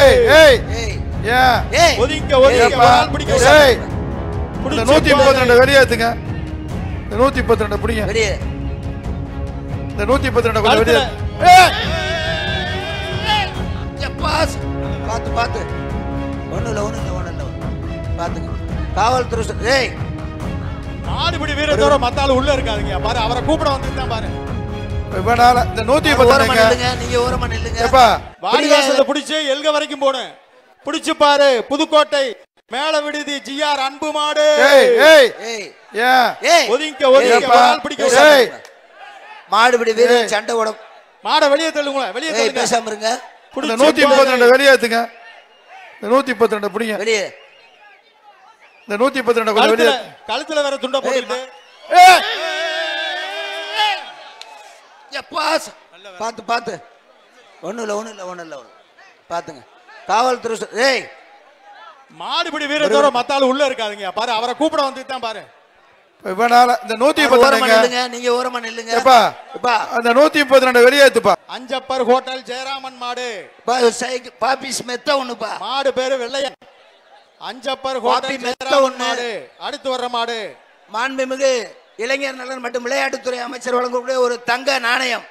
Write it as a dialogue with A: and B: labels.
A: ஏய் ஏய்
B: ஏன்
A: ஏய்
C: ஒதுங்க ஒதுங்க ஆள் பிடிக்க
B: ஏய்
A: இந்த 132 வெளியேத்துங்க. இந்த 132 பிடிங்க.
B: வெளியே
A: இந்த 132 கொஞ்சம் வெளியே.
B: பாஸ் பாத்து பாத்து ஒண்ணு இல்ல பாத்துங்க. காவல்துறை ஏய்
C: மாடுபிடி வீரத்தோட மத்தால உள்ள இருக்காதீங்க பாரு. அவரை கூப்பிட வந்துட்டான் பாரு.
A: இவனால இந்த 132
B: நீங்க ஓரமா நில்லுங்க.
A: ஏப்பா
C: வாடிவாசல்ல பிடிச்சு எல்க வரைக்கும் போணும். பிடிச்சு பாரு. புதுக்கோட்டை மேல விடுதி ஜிஆர் அன்பு மாடு.
A: ஏய் ஏய்
B: ஏய்
A: ஏன்
C: ஒதுங்க ஒதுங்க ஆள் பிடிக்க
A: ஏய்
B: மாடுபிடி வீரர் சண்டை ஓட
C: மாட வெளியே தள்ளுங்க வெளியே தள்ளுங்க.
B: பேசாம இருங்க.
A: இந்த 132 வெளியேத்துங்க. இந்த 132 பிடிங்க.
B: வெளியே
A: இந்த 132 கொஞ்சம் வெளியே.
C: கழுத்துல வேற துண்ட போட்டுட்டு
B: பாஸ் பாத்து பாத்து ஒண்ணு இல்ல பாத்துங்க. காவல்துறை ஏய்
C: மாடுபிடி வீரத்தோட மத்தால உள்ள இருக்காதீங்க பாரு. அவரை கூப்பிட வந்துட்டான் பாரு.
A: இவனால இந்த 132
B: நீங்க ஓரமா நில்லுங்க.
A: ஏப்பா அந்த 132 வெளியேத்துப்பா.
C: அஞ்சப்பர் ஹோட்டல் ஜெயராமன் மாடு.
B: பாபிஸ் மெத்த ஒண்ணுப்பா.
C: மாடு பேரு வெள்ளையன். அஞ்சப்பர் ஹோட்டல் ஜெயராமன் மாடு. அடுத்து வர்ற மாடு
B: மாண்புமிகு இளைஞர் நலன் மற்றும் விளையாட்டுத்துறை அமைச்சர் வழங்கக்கூடிய ஒரு தங்க நாணயம்.